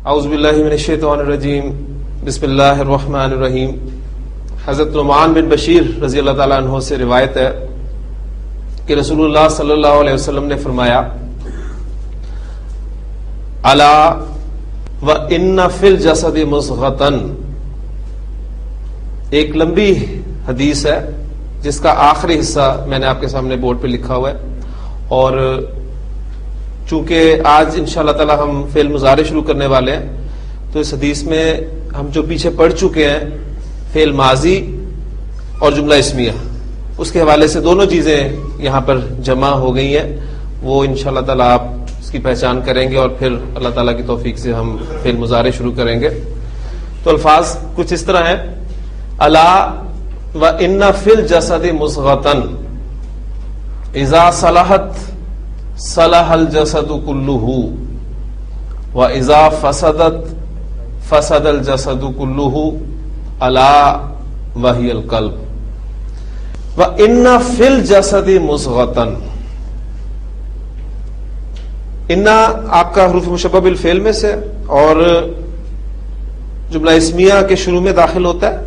اعوذ باللہ من الشیطان الرجیم بسم اللہ الرحمن الرحیم. حضرت نعمان بن بشیر رضی اللہ تعالیٰ عنہ سے روایت ہے کہ رسول اللہ صلی اللہ علیہ وسلم نے فرمایا الا وان فی الجسد مضغۃ. ایک لمبی حدیث ہے جس کا آخری حصہ میں نے آپ کے سامنے بورڈ پہ لکھا ہوا ہے، اور چونکہ آج انشاءاللہ تعالی ہم فعل مضارع شروع کرنے والے ہیں تو اس حدیث میں ہم جو پیچھے پڑھ چکے ہیں فعل ماضی اور جملہ اسمیہ، اس کے حوالے سے دونوں چیزیں یہاں پر جمع ہو گئی ہیں. وہ انشاءاللہ تعالی آپ اس کی پہچان کریں گے اور پھر اللہ تعالیٰ کی توفیق سے ہم فعل مضارع شروع کریں گے. تو الفاظ کچھ اس طرح ہیں: الا وان فی الجسد مضغۃ اذا صلحت صلح الجسد كله واذا فسدت فسد الجسد كله الا وهي القلب وان في الجسد مضغۃ. ان آپ کا حروف مشبہ بالفعل میں سے اور جملہ اسمیہ کے شروع میں داخل ہوتا ہے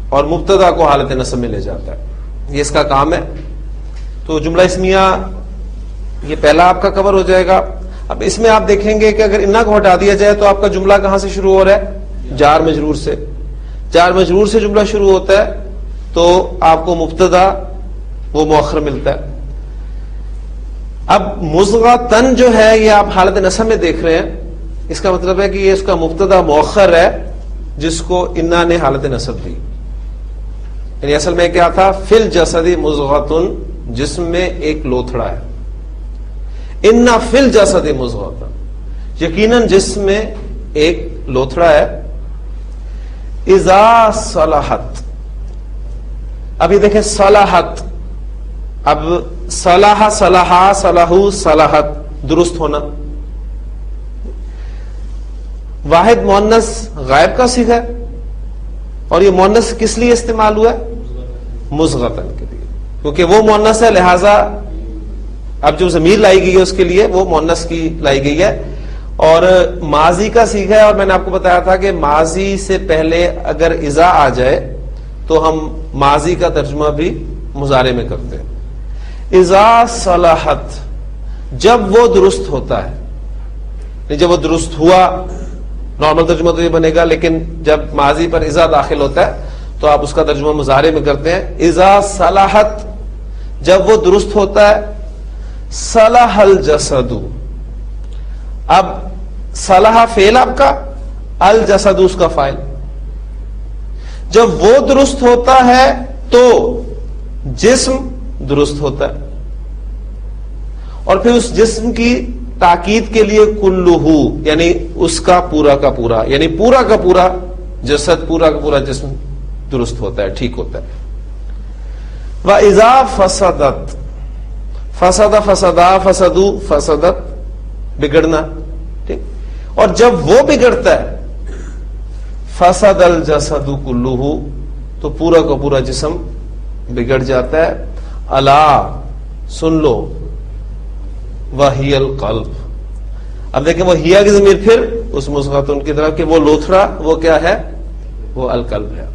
اور مبتدا کو حالت نصب میں لے جاتا ہے، یہ اس کا کام ہے. تو جملہ اسمیہ یہ پہلا آپ کا کور ہو جائے گا. اب اس میں آپ دیکھیں گے کہ اگر انا کو ہٹا دیا جائے تو آپ کا جملہ کہاں سے شروع ہو رہا ہے؟ جار مجرور سے. جار مجرور سے جملہ شروع ہوتا ہے تو آپ کو مبتدا وہ مؤخر ملتا ہے. اب مضغۃن جو ہے یہ آپ حالت نصب میں دیکھ رہے ہیں، اس کا مطلب ہے کہ یہ اس کا مبتدا مؤخر ہے جس کو انا نے حالت نصب دی. یعنی اصل میں کیا تھا؟ فی الجسد مضغۃ، جسم میں ایک لوتھڑا ہے. ان فی الجسد مضغۃ، یقیناً جسم میں ایک لوتھڑا ہے. اذا صلحت، ابھی دیکھیں صلحت، اب صلح صلحا صلحو صلحت درست ہونا. واحد مؤنث غائب کا صیغہ ہے اور یہ مؤنث کس لیے استعمال ہوا ہے؟ مضغۃن کے لیے، کیونکہ وہ مؤنث ہے لہذا اب جو ضمیر لائی گئی ہے اس کے لیے وہ مؤنث کی لائی گئی ہے. اور ماضی کا صیغہ ہے، اور میں نے آپ کو بتایا تھا کہ ماضی سے پہلے اگر اذا آ جائے تو ہم ماضی کا ترجمہ بھی مضارع میں کرتے ہیں. اذا صلحت، جب وہ درست ہوتا ہے، جب وہ درست ہوا، نارمل ترجمہ تو یہ بنے گا، لیکن جب ماضی پر اذا داخل ہوتا ہے تو آپ اس کا ترجمہ مضارع میں کرتے ہیں. اذا صلحت، جب وہ درست ہوتا ہے. صلح الجسد، اب صلح فعل آپ کا، الجسد اس کا فاعل. جب وہ درست ہوتا ہے تو جسم درست ہوتا ہے، اور پھر اس جسم کی تاکید کے لیے کلہ، یعنی اس کا پورا، یعنی پورا کا پورا جسد، پورا کا پورا جسم درست ہوتا ہے، ٹھیک ہوتا ہے. وَإِذَا فَسَدَتْ، فسد فسدا فسدو فسدت، بگڑنا، ٹھیک. اور جب وہ بگڑتا ہے فسد الجسد کلہ، تو پورا کا پورا جسم بگڑ جاتا ہے. الا، سن لو، وہی القلب. اب دیکھیں وہ ہیا کی ضمیر پھر اس مضغۃن کی طرف کہ وہ لوتھڑا وہ کیا ہے؟ وہ القلب ہے.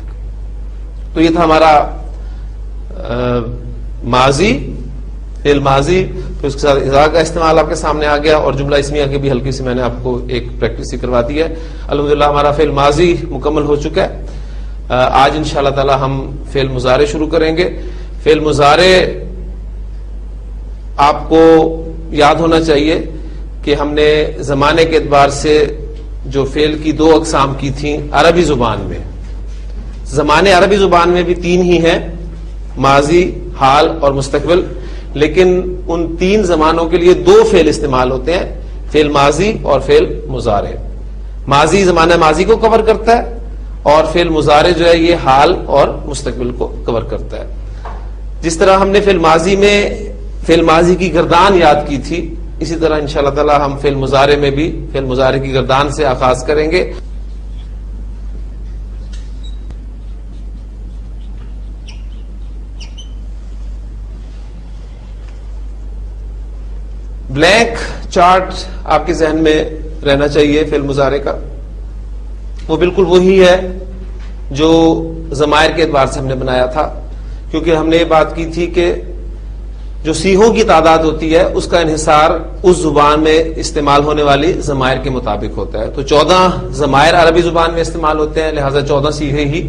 تو یہ تھا ہمارا ماضی، فعل ماضی، پھر اس کے ساتھ اذا کا استعمال آپ کے سامنے آ گیا، اور جملہ اسمیہ کی بھی ہلکی سی میں نے آپ کو ایک پریکٹس ہی کروا دی ہے. الحمدللہ ہمارا فعل ماضی مکمل ہو چکا ہے. آج انشاءاللہ تعالی ہم فعل مضارع شروع کریں گے. فعل مضارع آپ کو یاد ہونا چاہیے کہ ہم نے زمانے کے اعتبار سے جو فعل کی دو اقسام کی تھیں عربی زبان میں، زمانے عربی زبان میں بھی تین ہی ہیں، ماضی، حال اور مستقبل. لیکن ان تین زمانوں کے لیے دو فعل استعمال ہوتے ہیں، فعل ماضی اور فعل مضارع. ماضی زمانہ ماضی کو کور کرتا ہے اور فعل مضارع جو ہے یہ حال اور مستقبل کو کور کرتا ہے. جس طرح ہم نے فعل ماضی میں فعل ماضی کی گردان یاد کی تھی، اسی طرح انشاءاللہ تعالی ہم فعل مضارع میں بھی فعل مضارع کی گردان سے آغاز کریں گے. بلینک چارٹ آپ کے ذہن میں رہنا چاہیے فعل مضارع کا. وہ بالکل وہی ہے جو ضمائر کے اعتبار سے ہم نے بنایا تھا، کیونکہ ہم نے یہ بات کی تھی کہ جو سیغوں کی تعداد ہوتی ہے اس کا انحصار اس زبان میں استعمال ہونے والی ضمائر کے مطابق ہوتا ہے. تو 14 ضمائر عربی زبان میں استعمال ہوتے ہیں، لہذا 14 سیغے ہی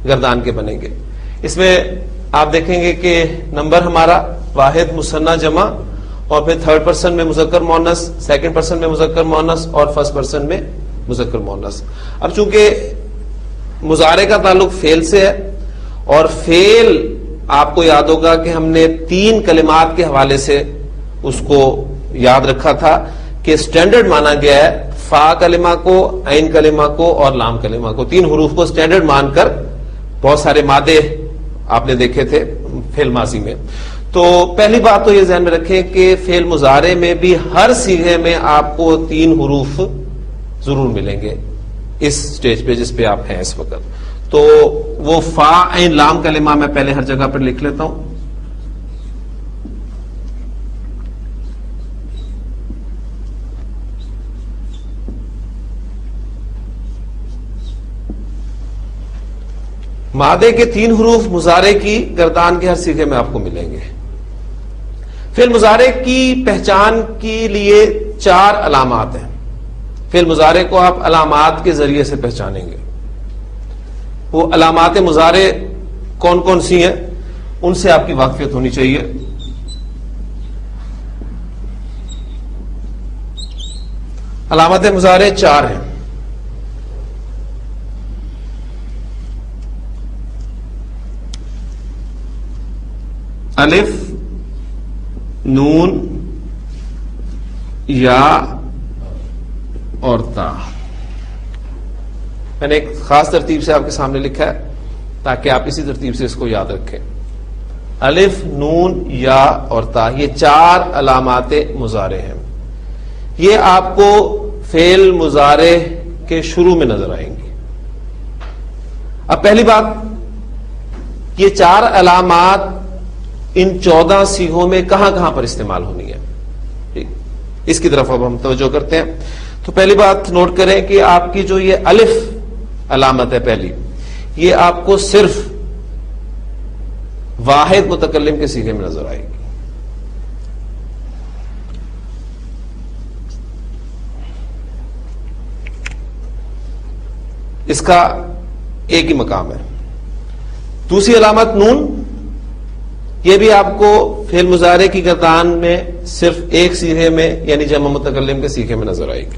گردان کے بنیں گے. اس میں آپ دیکھیں گے کہ نمبر ہمارا واحد، مثنیٰ، جمع، اور پھر تھرڈ پرسن میں مذکر مؤنث، سیکنڈ پرسن میں مذکر مؤنث، اور فرسٹ پرسن میں مذکر مؤنث. اب چونکہ مضارع کا تعلق فعل سے ہے، اور فعل آپ کو یاد ہوگا کہ ہم نے 3 کلمات کے حوالے سے اس کو یاد رکھا تھا کہ سٹینڈرڈ مانا گیا ہے فا کلمہ کو، عین کلمہ کو اور لام کلمہ کو. 3 حروف کو سٹینڈرڈ مان کر بہت سارے مادے آپ نے دیکھے تھے فعل ماضی میں. تو پہلی بات تو یہ ذہن میں رکھیں کہ فعل مضارع میں بھی ہر صیغے میں آپ کو 3 حروف ضرور ملیں گے اس سٹیج پہ جس پہ آپ ہیں اس وقت. تو وہ فا عین لام کلمہ میں پہلے ہر جگہ پر لکھ لیتا ہوں. مادے کے 3 حروف مضارع کی گردان کے ہر صیغے میں آپ کو ملیں گے. فعل مضارع کی پہچان کے لیے 4 علامات ہیں. فعل مضارع کو آپ علامات کے ذریعے سے پہچانیں گے. وہ علامات مضارع کون کون سی ہیں ان سے آپ کی واقفیت ہونی چاہیے. علامات مضارع 4 ہیں. الف، نون، یا اور تا. میں نے ایک خاص ترتیب سے آپ کے سامنے لکھا ہے تاکہ آپ اسی ترتیب سے اس کو یاد رکھیں. الف، نون، یا اور تا، یہ 4 علامات مضارع ہیں. یہ آپ کو فعل مضارع کے شروع میں نظر آئیں گی. اب پہلی بات، یہ 4 علامات ان 14 صیغوں میں کہاں کہاں پر استعمال ہونی ہے، اس کی طرف اب ہم توجہ کرتے ہیں. تو پہلی بات نوٹ کریں کہ آپ کی جو یہ الف علامت ہے پہلی، یہ آپ کو صرف واحد متکلم کے صیغے میں نظر آئے گی. اس کا ایک ہی مقام ہے. دوسری علامت نون، یہ بھی آپ کو فعل مضارع کی گردان میں صرف ایک صیغے میں یعنی جمع متکلم کے صیغے میں نظر آئے گی.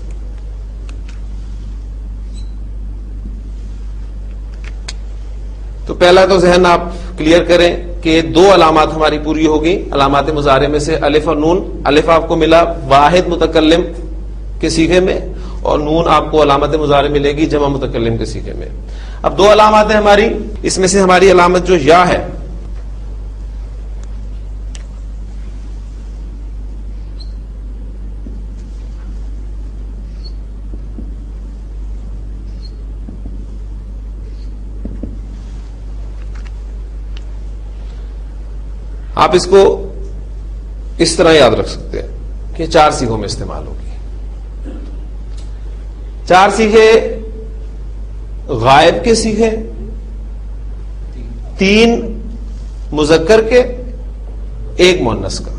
تو پہلا تو ذہن آپ کلیئر کریں کہ 2 علامات ہماری پوری ہوگی علامات مضارع میں سے، الف اور نون. الف آپ کو ملا واحد متکلم کے صیغے میں، اور نون آپ کو علامت مضارع ملے گی جمع متکلم کے صیغے میں. اب 2 علامات ہیں ہماری. اس میں سے ہماری علامت جو یا ہے، آپ اس کو اس طرح یاد رکھ سکتے ہیں کہ 4 صیغوں میں استعمال ہوگی. 4 صیغے غائب کے صیغے، 3 مذکر کے، 1 مؤنث کا.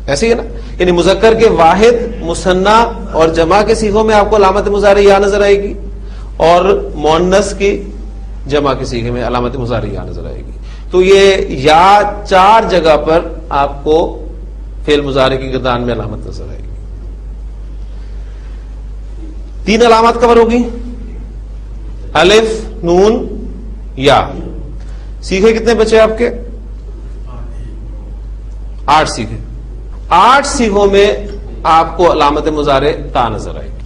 ایسے ہی ہے نا، یعنی مذکر کے واحد، مثنیٰ اور جمع کے صیغوں میں آپ کو علامت مضارع یا نظر آئے گی، اور مؤنث کی جمع کے صیغے میں علامت مضارع یا نظر آئے گی. تو یہ یا 4 جگہ پر آپ کو فعل مضارع کی گردان میں علامت نظر آئے گی. 3 علامات کور ہوگی، الف، نون، یا. صیغے کتنے بچے آپ کے؟ 8 صیغے. 8 صیغوں میں آپ کو علامت مضارع تا نظر آئے گی.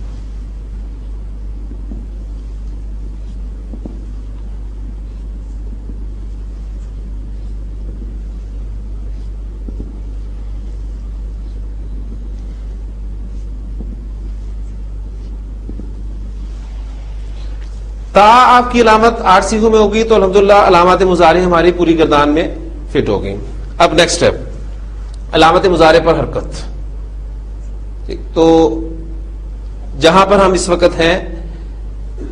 تا آپ کی علامت 8 صیغوں میں ہوگی، تو الحمدللہ علامات مضارع ہماری پوری گردان میں فٹ ہو گئی. اب نیکسٹ اسٹیپ، علامت مضارع پر حرکت. تو جہاں پر ہم اس وقت ہیں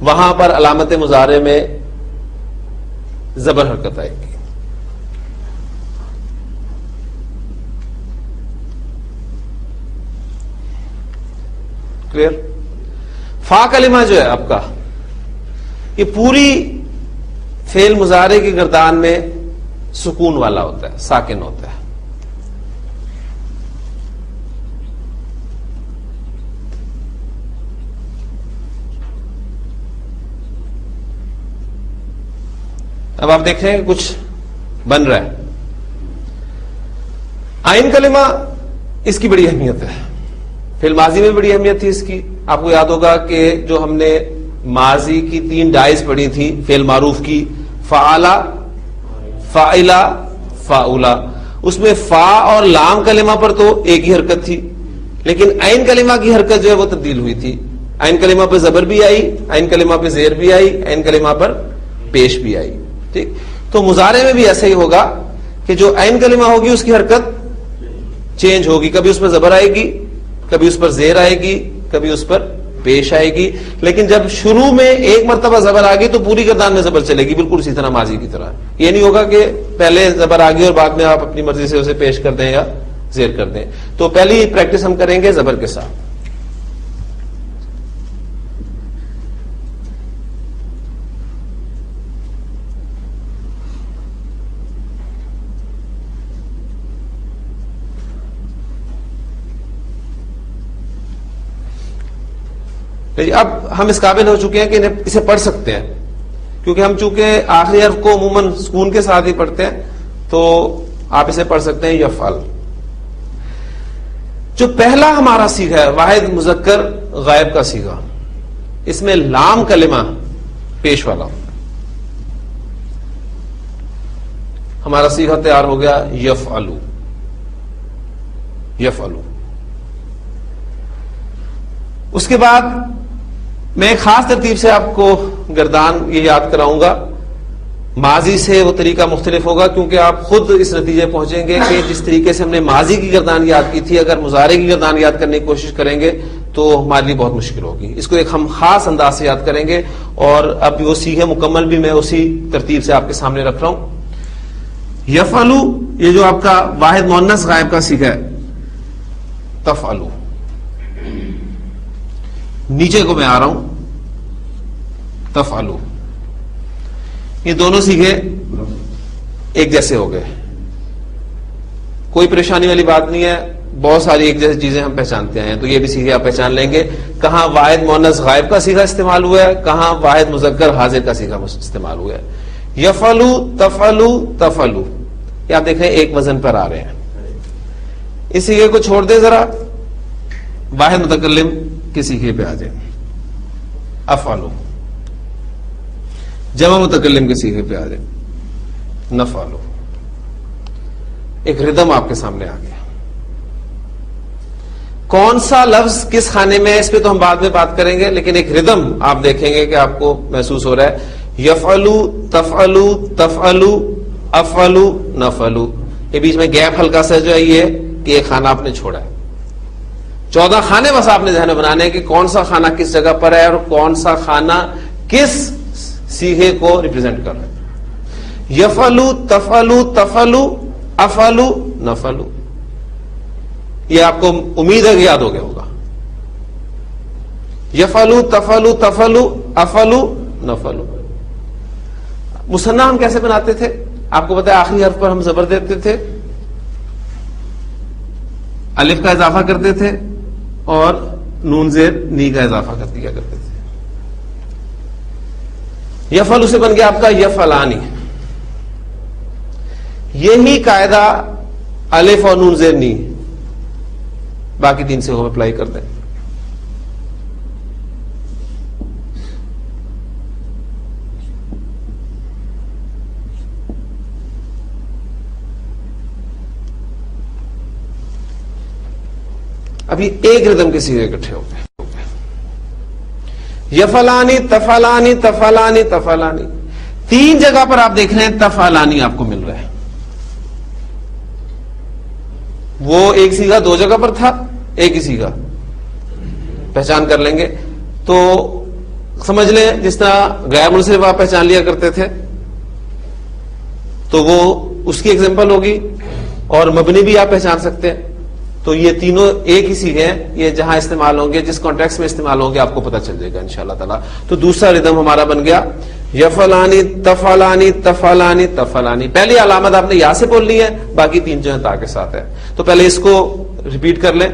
وہاں پر علامت مضارع میں زبر حرکت آئے گی. کلیئر؟ فا کلمہ جو ہے آپ کا، یہ پوری فعل مضارع کی گردان میں سکون والا ہوتا ہے، ساکن ہوتا ہے. اب آپ دیکھ رہے ہیں کچھ بن رہا ہے. آئین کلمہ، اس کی بڑی اہمیت ہے. فعل ماضی میں بڑی اہمیت تھی اس کی. آپ کو یاد ہوگا کہ جو ہم نے ماضی کی 3 ڈائز پڑھی تھی فعل معروف کی، فعلا، فاعلا، فاؤلا، اس میں فا اور لام کلمہ پر تو ایک ہی حرکت تھی، لیکن عین کلمہ کی حرکت جو ہے وہ تبدیل ہوئی تھی. عین کلمہ پہ زبر بھی آئی، عین کلمہ پہ زیر بھی آئی، عین کلمہ پر پیش بھی آئی. ٹھیک، تو مضارع میں بھی ایسا ہی ہوگا کہ جو عین کلمہ ہوگی اس کی حرکت چینج ہوگی. کبھی اس پر زبر آئے گی، کبھی اس پر زیر آئے گی، کبھی اس پر پیش آئے گی. لیکن جب شروع میں ایک مرتبہ زبر آ گئی تو پوری گردان میں زبر چلے گی، بالکل اسی طرح ماضی کی طرح. یہ نہیں ہوگا کہ پہلے زبر آ گئی اور بعد میں آپ اپنی مرضی سے اسے پیش کر دیں یا زیر کر دیں. تو پہلی پریکٹس ہم کریں گے زبر کے ساتھ. اب ہم اس قابل ہو چکے ہیں کہ اسے پڑھ سکتے ہیں، کیونکہ ہم چونکہ آخری حرف کو عموماً سکون کے ساتھ ہی پڑھتے ہیں، تو آپ اسے پڑھ سکتے ہیں یفعل. جو پہلا ہمارا صیغہ ہے واحد مذکر غائب کا صیغہ، اس میں لام کلمہ پیش والا ہوتا ہے. ہمارا صیغہ تیار ہو گیا یفعلو. یفعلو. اس کے بعد میں ایک خاص ترتیب سے آپ کو گردان یہ یاد کراؤں گا. ماضی سے وہ طریقہ مختلف ہوگا، کیونکہ آپ خود اس نتیجے پہنچیں گے کہ جس طریقے سے ہم نے ماضی کی گردان یاد کی تھی، اگر مضارع کی گردان یاد کرنے کی کوشش کریں گے تو ہمارے لیے بہت مشکل ہوگی. اس کو ایک ہم خاص انداز سے یاد کریں گے، اور اب وہ صیغے مکمل بھی میں اسی ترتیب سے آپ کے سامنے رکھ رہا ہوں. یفعلو، یہ جو آپ کا واحد مؤنث غائب کا صیغہ ہے. تفعلو، نیچے کو میں آ رہا ہوں. تفعلو، یہ دونوں صیغے ایک جیسے ہو گئے، کوئی پریشانی والی بات نہیں ہے. بہت ساری ایک جیسی چیزیں ہم پہچانتے ہیں، تو یہ بھی صیغے آپ پہچان لیں گے. کہاں واحد مؤنث غائب کا صیغہ استعمال ہوا ہے، کہاں واحد مذکر حاضر کا صیغہ استعمال ہوا ہے. یفعلو، تفعلو، تفعلو، یہ آپ دیکھ رہے ہیں ایک وزن پر آ رہے ہیں. اس صیغے کو چھوڑ دیں ذرا، واحد متکلم کے صیغے پہ آ جائیں. افعلو، جمع متکلم کے صیغے پہ آ جائیں. نفعلو. ایک ردم آپ کے سامنے آ گیا. کون سا لفظ کس خانے میں ہے اس پہ تو ہم بعد میں بات کریں گے، لیکن ایک ردم آپ دیکھیں گے کہ آپ کو محسوس ہو رہا ہے. یفعلو، تفعلو، تفعلو، افعلو، نفعلو. یہ بیچ میں گیپ ہلکا سا جو ہے یہ کہ ایک خانہ آپ نے چھوڑا ہے. 14 خانے بس آپ نے ذہن میں بنانے ہیں کہ کون سا خانہ کس جگہ پر ہے اور کون سا خانہ کس صیغے کو ریپرزینٹ کر رہا ہے. یفعلو، تفعلو، تفعلو، افعلو، نفعلو. یہ آپ کو امید ہے کہ یاد ہو گیا ہوگا. یفعلو، تفعلو، تفعلو، افعلو، نفعلو. مثنیٰ ہم کیسے بناتے تھے؟ آپ کو پتا ہے آخری حرف پر ہم زبر دیتے تھے، الف کا اضافہ کرتے تھے اور نون زیر نی کا اضافہ کر دیا کرتے تھے. یفعلو سے بن گیا آپ کا یفعلانی. یہی قاعدہ الف اور نون زیر نی باقی 3 سے ہم اپلائی کر دیں. ابھی ایک ردم کے صیغے اکٹھے ہو گئے. یفعلانی، تفعلانی، تفعلانی، تفعلانی. 3 جگہ پر آپ دیکھ رہے ہیں تفعلانی آپ کو مل رہا ہے. وہ ایک صیغہ 2 جگہ پر تھا، ایک ہی صیغہ پہچان کر لیں گے. تو سمجھ لیں جس طرح غیر منصرف آپ پہچان لیا کرتے تھے تو وہ اس کی ایگزامپل ہوگی, اور مبنی بھی آپ پہچان سکتے ہیں. تو یہ تینوں ایک ہی سیغے ہیں, یہ جہاں استعمال ہوں گے, جس کانٹیکس میں استعمال ہوں گے, آپ کو پتہ چل جائے گا انشاءاللہ تعالی. تو دوسرا ردم ہمارا بن گیا یفعلانی تفعلانی تفعلانی تفعلانی. پہلی علامت آپ نے یا سے بولنی ہے, باقی تین جو ہیں تا کے ساتھ ہے. تو پہلے اس کو ریپیٹ کر لیں,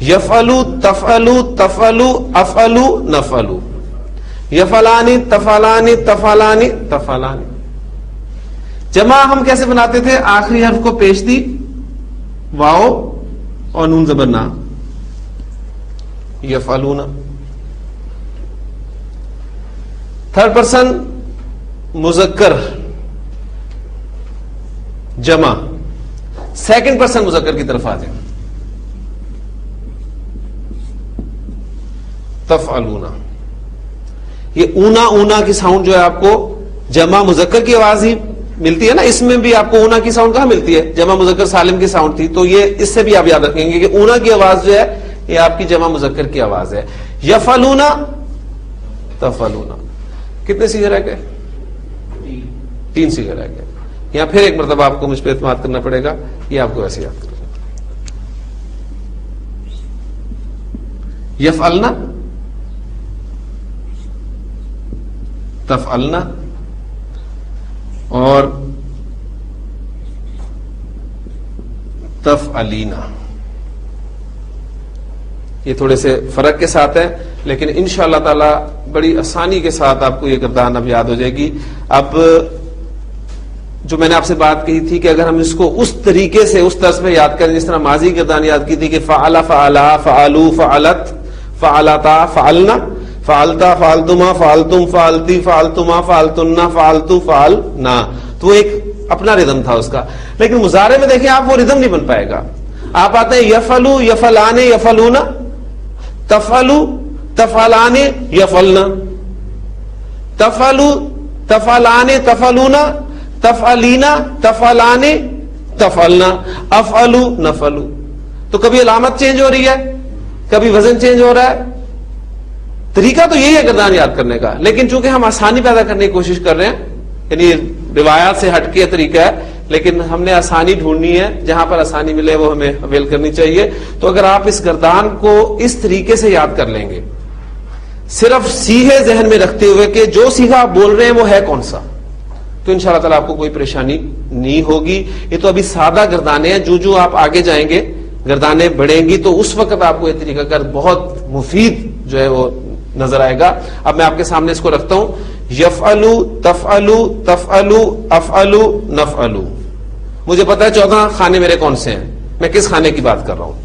یفعلو تفعلو تفعلو افعلو نفعلو. یفعلانی تفعلانی تفعلانی تفعلانی. جمع ہم کیسے بناتے تھے؟ آخری حرف کو پیش دی, واو اور نون زبر نا, یفعلون. تھرڈ پرسن مذکر جمع, سیکنڈ پرسن مذکر کی طرف آ جائیں, تفعلون. یہ اونا اونا کی ساؤنڈ جو ہے آپ کو جمع مذکر کی آواز ہی ملتی ہے نا, اس میں بھی آپ کو اونا کی ساؤنڈ کہاں ملتی ہے؟ جمع مذکر سالم کی ساؤنڈ تھی. تو یہ اس سے بھی آپ یاد رکھیں گے کہ اونا کی آواز جو ہے یہ آپ کی جمع مذکر کی آواز ہے. یفعلونا تفعلونا. کتنے صیغے رہ گئے؟ 3 صیغے رہ گئے. یہاں پھر ایک مرتبہ آپ کو مجھ پہ اعتماد کرنا پڑے گا, یہ آپ کو ایسے یاد کرنا. یفعلنا تفعلنا اور تفعلینا. یہ تھوڑے سے فرق کے ساتھ ہے, لیکن انشاءاللہ تعالی بڑی آسانی کے ساتھ آپ کو یہ گردان اب یاد ہو جائے گی. اب جو میں نے آپ سے بات کہی تھی کہ اگر ہم اس کو اس طریقے سے اس طرز پہ یاد کریں جس طرح ماضی گردان یاد کی تھی کہ فعل فعلا فعلو فعلت فعلتا فعلنا فعلتا فعلتما فعلتم فعلتی فعلتما فعلتنا فعلتو فعلنا, تو ایک اپنا ردم تھا اس کا. لیکن مضارع میں دیکھیں آپ وہ ردم نہیں بن پائے گا. آپ آتے ہیں یفعلو یفعلانے یفعلونا, تفعلو تفعلانے یفعلنا, تفعلو تفعلانے تفعلونا, تفعلینا تفعلانے تفعلنا, افعلو نفعلو. تو کبھی علامت چینج ہو رہی ہے, کبھی وزن چینج ہو رہا ہے. طریقہ تو یہی ہے گردان یاد کرنے کا, لیکن چونکہ ہم آسانی پیدا کرنے کی کوشش کر رہے ہیں, یعنی روایات سے ہٹ کے طریقہ ہے, لیکن ہم نے آسانی ڈھونڈنی ہے, جہاں پر آسانی ملے وہ ہمیں اویل کرنی چاہیے. تو اگر آپ اس گردان کو اس طریقے سے یاد کر لیں گے, صرف سیغے ذہن میں رکھتے ہوئے کہ جو سیغہ آپ بول رہے ہیں وہ ہے کون سا, تو انشاءاللہ تعالی آپ کو کوئی پریشانی نہیں ہوگی. یہ تو ابھی سادہ گردانے ہیں, جو آپ آگے جائیں گے گردانے بڑھیں گی تو اس وقت آپ کو یہ طریقہ کار بہت مفید جو ہے وہ نظر آئے گا. اب میں آپ کے سامنے اس کو رکھتا ہوں, یفعلو تفعلو تفعلو افعلو نفعلو. مجھے پتا ہے 14 خانے میرے کون سے ہیں, میں کس خانے کی بات کر رہا ہوں.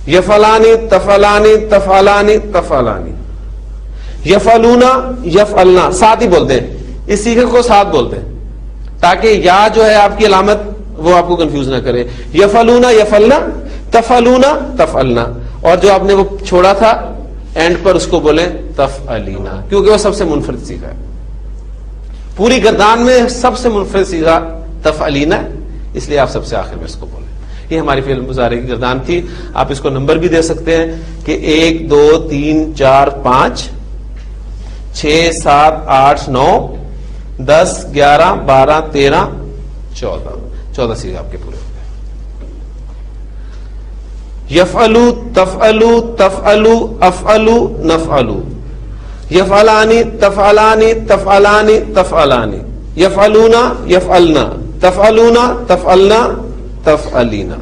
یفعلانی تفعلانی تفعلانی تفعلانی. یفعلونا یفعلنا, ساتھ ہی بولتے ہیں, اس سیغے کو ساتھ بولتے ہیں تاکہ یا جو ہے آپ کی علامت وہ آپ کو کنفیوز نہ کرے. یفعلونا یفعلنا تفعلونا تفعلنا, اور جو آپ نے وہ چھوڑا تھا اینڈ پر اس کو بولیں تفعلینا, کیونکہ وہ سب سے منفرد سیغہ ہے. پوری گردان میں سب سے منفرد سیغہ تفعلینا ہے, اس لیے آپ سب سے آخر میں اس کو بولیں. یہ ہماری فعل مضارع کی گردان تھی. آپ اس کو نمبر بھی دے سکتے ہیں کہ 1 2 3 4 5 6 7 8 9 10 11 12 13 14 سیغے آپ کے پورے. یفعلو تفعلو تفعلو افعلو نفعلو. یفعلانی تفعلانی تفعلانی تفعلانی. یفعلونا یفعلنا تفعلونا تفعلنا تفعلینا.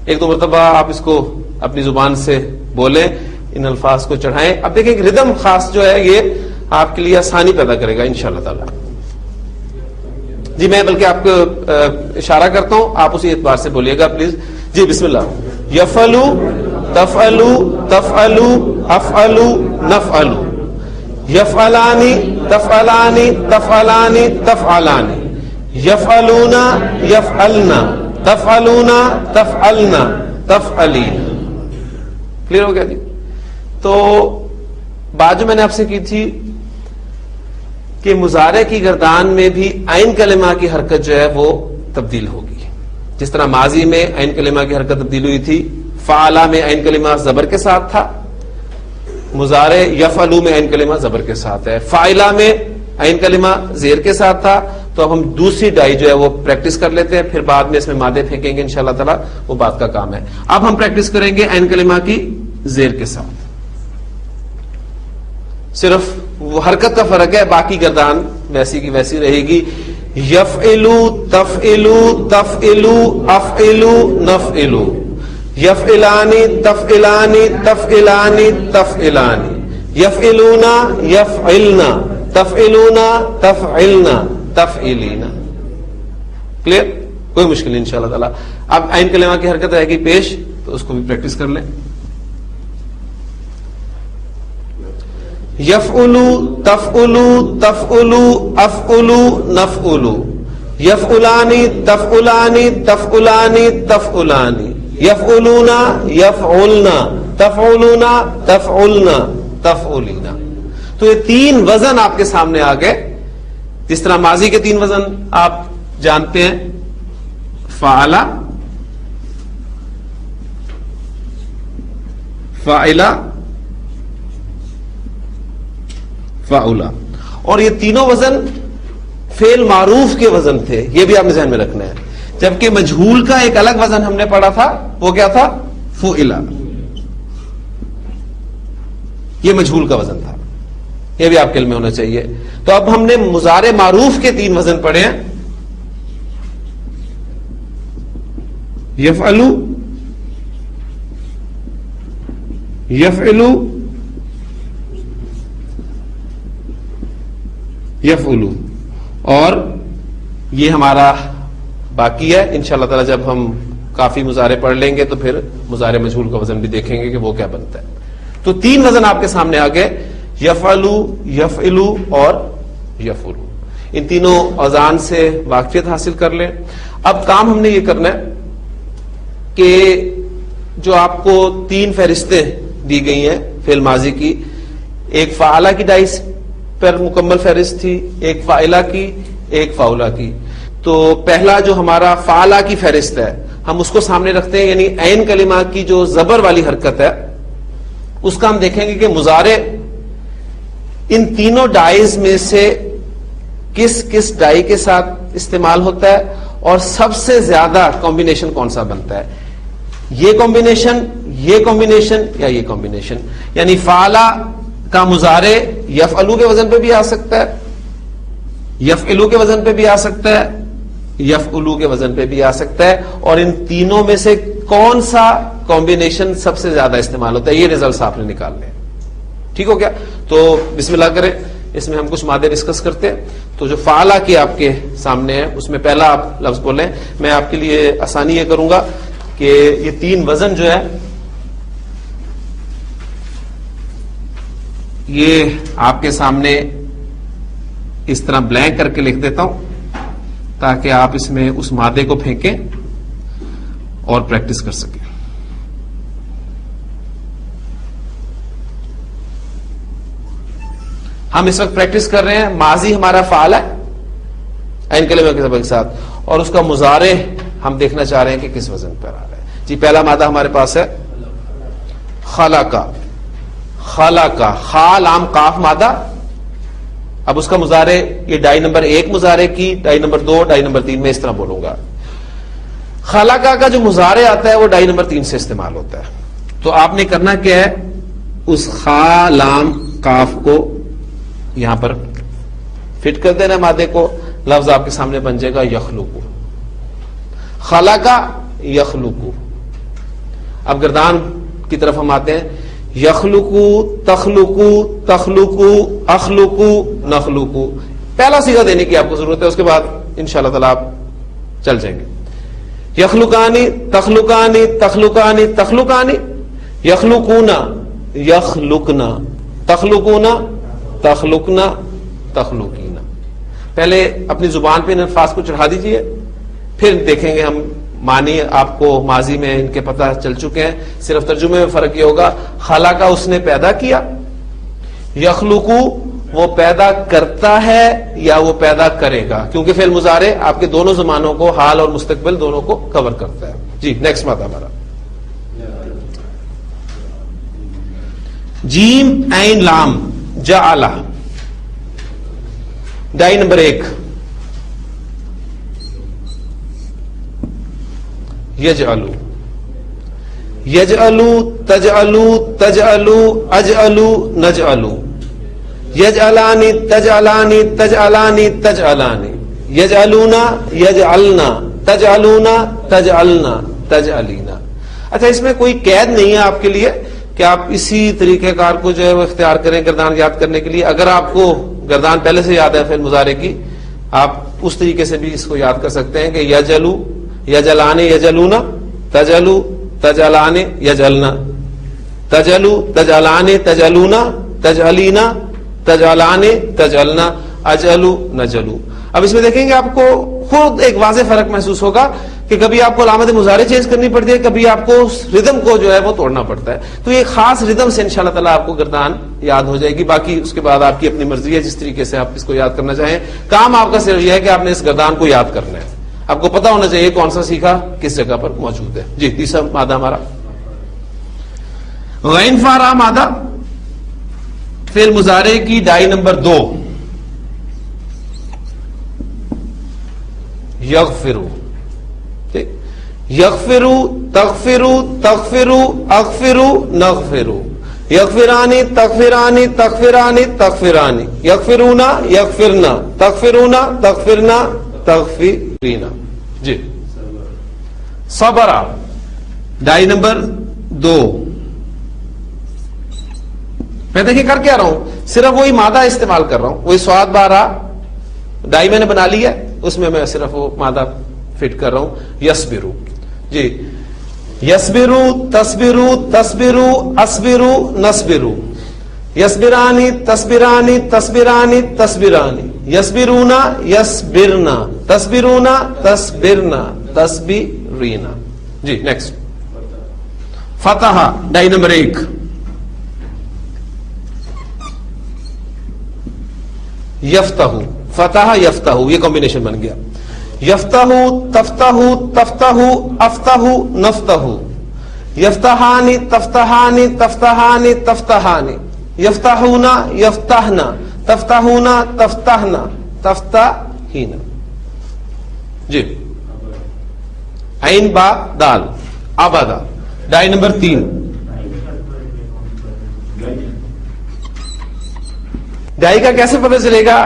ایک دو مرتبہ آپ اس کو اپنی زبان سے بولیں, ان الفاظ کو چڑھائیں. اب دیکھیں کہ ردم خاص جو ہے یہ آپ کے لیے آسانی پیدا کرے گا انشاءاللہ تعالی. جی میں بلکہ آپ کو اشارہ کرتا ہوں, آپ اسی اعتبار سے بولیے گا پلیز. جی بسم اللہ. یفعلو تفعلو تفعلو افعلو نفعلو. یفعلانی تفعلانی تفعلانی تفعلانی. یفعلونا یفعلنا تفعلونا تفعلنا تفعلین. کلیئر ہو گیا جی؟ تو بات جو میں نے آپ سے کی تھی کہ مضارع کی گردان میں بھی عین کلمہ کی حرکت جو ہے وہ تبدیل ہوگی. جس طرح ماضی میں عین کلمہ کی حرکت تبدیل ہوئی تھی, فعلا میں عین کلمہ زبر کے ساتھ تھا, مضارع یفعلو میں عین کلمہ زبر کے ساتھ ہے، فاعلہ میں عین کلمہ زیر کے ساتھ تھا. تو اب ہم دوسری ڈائی جو ہے وہ پریکٹس کر لیتے ہیں، پھر بعد میں اس میں مادے پھینکیں گے انشاءاللہ تعالی، وہ بات کا کام ہے. اب ہم پریکٹس کریں گے عین کلمہ کی زیر کے ساتھ. صرف وہ حرکت کا فرق ہے، باقی گردان ویسی کی ویسی رہے گی. یفعلو تفعلو تفعلو افعلو نفعلو، یفعلانی تفعلانی تفعلانی تفعلانی، یفعلونا یفعلنا تفعلونا تفعلنا تفعلینا. کلیئر؟ کوئی مشکل نہیں انشاءاللہ تعالی. اب عین کلمہ کی حرکت رہے گی پیش، تو اس کو بھی پریکٹس کر لیں. یفعلو تفعلو تفعلو افعلو نفعلو، یفعلانی تفعلانی تفعلانی تفعلانی، یفعلونا یفعلنا تفعلونا تفعلنا تفعلینا. تو یہ تین وزن آپ کے سامنے آ گئے. جس طرح ماضی کے تین وزن آپ جانتے ہیں، فعلا، فاعلا، فاعلا، اور یہ تینوں وزن فعل معروف کے وزن تھے. یہ بھی آپ نے ذہن میں رکھنا ہے. جبکہ مجہول کا ایک الگ وزن ہم نے پڑھا تھا، وہ کیا تھا؟ فعلا. یہ مجہول کا وزن تھا، یہ بھی آپ کے علم میں ہونا چاہیے. تو اب ہم نے مضارع معروف کے تین وزن پڑھے ہیں، یفعلو، یفعلو، یفعلو، اور یہ ہمارا باقی ہے. انشاءاللہ تعالی جب ہم کافی مضارع پڑھ لیں گے تو پھر مضارع مجہول کا وزن بھی دیکھیں گے کہ وہ کیا بنتا ہے. تو تین وزن آپ کے سامنے آ گئے، یفعلو، یفعلو اور یفعلو. ان تینوں اوزان سے واقفیت حاصل کر لیں. اب کام ہم نے یہ کرنا ہے کہ جو آپ کو تین فہرستیں دی گئی ہیں فعل ماضی کی، ایک فعلہ کی ڈائس پر مکمل فہرست تھی، ایک فاعلہ کی، ایک فاعلہ کی. تو پہلا جو ہمارا فعلہ کی فہرست ہے ہم اس کو سامنے رکھتے ہیں، یعنی عین کلمہ کی جو زبر والی حرکت ہے اس کا ہم دیکھیں گے کہ مضارع ان تینوں ڈائز میں سے کس کس ڈائی کے ساتھ استعمال ہوتا ہے اور سب سے زیادہ کمبینیشن کون سا بنتا ہے. یہ کمبینیشن، یہ کمبینیشن یا یہ کمبینیشن. یعنی فعلہ کا مضارع یفعلو کے وزن پہ بھی آ سکتا ہے، یفعلو کے وزن پہ بھی آ سکتا ہے، یفعلو کے وزن پہ بھی آ سکتا ہے. اور ان تینوں میں سے کون سا کمبینیشن سب سے زیادہ استعمال ہوتا ہے، یہ ریزلٹس آپ نے نکالنے ہیں. ٹھیک ہو گیا؟ تو بسم اللہ کریں. اس میں ہم کچھ مادے ڈسکس کرتے ہیں. تو جو فعلہ کی آپ کے سامنے ہے اس میں پہلا آپ لفظ بولیں. میں آپ کے لیے آسانی یہ کروں گا کہ یہ تین وزن جو ہے یہ آپ کے سامنے اس طرح بلینک کر کے لکھ دیتا ہوں تاکہ آپ اس میں اس مادے کو پھینکیں اور پریکٹس کر سکیں. ہم اس وقت پریکٹس کر رہے ہیں، ماضی ہمارا فعل ہے عین کلمہ کے سبب کے ساتھ، اور اس کا مضارع ہم دیکھنا چاہ رہے ہیں کہ کس وزن پر آ رہا ہے. جی پہلا مادہ ہمارے پاس ہے خلقہ. خلقہ، خا لام قاف مادہ. اب اس کا مضارع یہ ڈائی نمبر 1 مضارع کی، ڈائی نمبر 2، ڈائی نمبر 3 میں اس طرح بولوں گا. خلقہ کا جو مضارع آتا ہے وہ ڈائی نمبر 3 سے استعمال ہوتا ہے. تو آپ نے کرنا کیا ہے، اس خا لام قاف کو یہاں پر فٹ کر دینا مادے کو. لفظ آپ کے سامنے بن جائے گا یخلقو. خلقہ یخلقو. اب گردان کی طرف ہم آتے ہیں. یخلقو، تخلقو، تخلقو، اخلقو، نخلقو. پہلا صیغہ دینے کی آپ کو ضرورت ہے، اس کے بعد انشاءاللہ تعالی آپ چل جائیں گے. یخلقانی، تخلقانی، تخلقانی، تخلقانی. یخلقونا، یخلقنا، تخلقونا، تخلقنا، تخلقینا. پہلے اپنی زبان پہ ان الفاظ کو چڑھا دیجئے، پھر دیکھیں گے ہم معنی. آپ کو ماضی میں ان کے پتہ چل چکے ہیں، صرف ترجمے میں فرق یہ ہوگا. خلقہ اس نے پیدا کیا، یخلقو وہ پیدا کرتا ہے یا وہ پیدا کرے گا، کیونکہ فعل مضارع آپ کے دونوں زمانوں کو، حال اور مستقبل دونوں کو کور کرتا ہے. جی نیکسٹ مادہ ہمارا جیم عین لام جعل. ڈائی نمبر 1 یجعلو یجعلو تجعلو تجعلو اجعلو نجعلو یجعلانی تجعلانی تجعلانی تجعلانی یجعلونا یجعلنا تجعلونا تجعلنا تجعلینا. اچھا اس میں کوئی قید نہیں ہے آپ کے لیے کہ آپ اسی طریقہ کار کو جو ہے وہ اختیار کریں گردان یاد کرنے کے لیے. اگر آپ کو گردان پہلے سے یاد ہے فعل مضارع کی, آپ اس طریقے سے بھی اس کو یاد کر سکتے ہیں کہ یجلو یجلانے یجلونا تجلو تجلانے یجلنا تجلو تجلانے تجلونا تجلینا تجلانے تجلنا اجلو نجلو. اب اس میں دیکھیں گے آپ کو خود ایک واضح فرق محسوس ہوگا کہ کبھی آپ کو علامت مضارع چینج کرنی پڑتی ہے, کبھی آپ کو ردم کو جو ہے وہ توڑنا پڑتا ہے. تو یہ خاص ردم سے انشاءاللہ تعالیٰ آپ کو گردان یاد ہو جائے گی. باقی اس کے بعد آپ کی اپنی مرضی ہے جس طریقے سے آپ اس کو یاد کرنا چاہیں. کام آپ کا صرف یہ ہے کہ آپ نے اس گردان کو یاد کرنا ہے. آپ کو پتا ہونا چاہیے کون سا سیکھا کس جگہ پر موجود ہے. جی تیسرا مادہ ہمارا غین فارا مادہ فعل مضارع کی ڈائی نمبر 2 یغفرو. یغفرو تغفرو تغفرو اغفرو نغفرو یغفرانی تغفرانی تغفرانی تغفرانی یغفرونا یغفرنا تغفرونا تغفرنا تغفرینا. جی صبرا ڈائی نمبر 2. میں دیکھیں کر کیا رہا ہوں, صرف وہی مادہ استعمال کر رہا ہوں, وہی سواد بارہ ڈائی میں نے بنا لی ہے, اس میں صرف وہ مادہ فٹ کر رہا ہوں. یسبرو. جی یسبرو تصبرو تصبرو اسبرو نصبرو یسبرانی تصبرانی تصبرانی تصبرانی یسبرونا یسبرنا تصبرونا تصبرنا تصبرینا. جی نیکسٹ فتح ڈائی نمبر 1 یفتح فتح یفتح یہ کمبینیشن بن گیا. یفتح تفتح تفتح افتح نفتح یفتحانی تفتحانی تفتحانی تفتحانی یفتحونا یفتحنا تفتحونا تفتحنا تفتحینا. جی عین با دال آبادا ڈائی نمبر 3 ڈائی کا کیسے پتہ چلے گا؟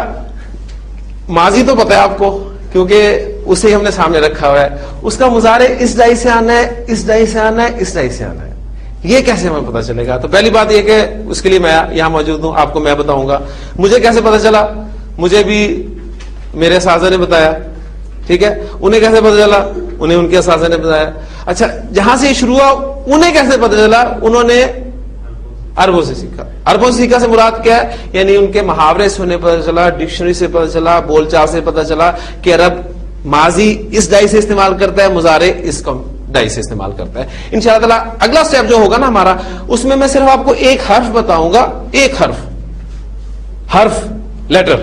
ماضی تو پتہ ہے آپ کو کیونکہ اسے ہم نے سامنے رکھا ہوا ہے. اس کا مضارع اس ڈائی سے آنا ہے, اس ڈائی سے آنا ہے, اس ڈائی سے آنا ہے. یہ کیسے ہمیں پتہ چلے گا؟ تو پہلی بات یہ کہ اس کے لیے میں یہاں موجود ہوں, آپ کو میں بتاؤں گا. مجھے کیسے پتہ چلا؟ مجھے بھی میرے اساتذہ نے بتایا, ٹھیک ہے. انہیں کیسے پتہ چلا؟ انہیں ان کے اساتذہ نے بتایا. اچھا جہاں سے یہ شروع ہوا انہیں کیسے پتہ چلا؟ انہوں نے عربوں سے سیکھا. عربوں سے سیکھا سے مراد کیا ہے؟ یعنی ان کے محاورے سے انہیں پتہ چلا, ڈکشنری سے پتہ چلا, بول چال سے پتہ چلا کہ عرب ماضی اس ڈائی سے استعمال کرتا ہے, مضارع اس ڈائی سے استعمال کرتا ہے. انشاءاللہ تعالی اگلا سٹیپ جو ہوگا نا ہمارا, اس میں میں صرف آپ کو ایک حرف بتاؤں گا, ایک حرف لیٹر,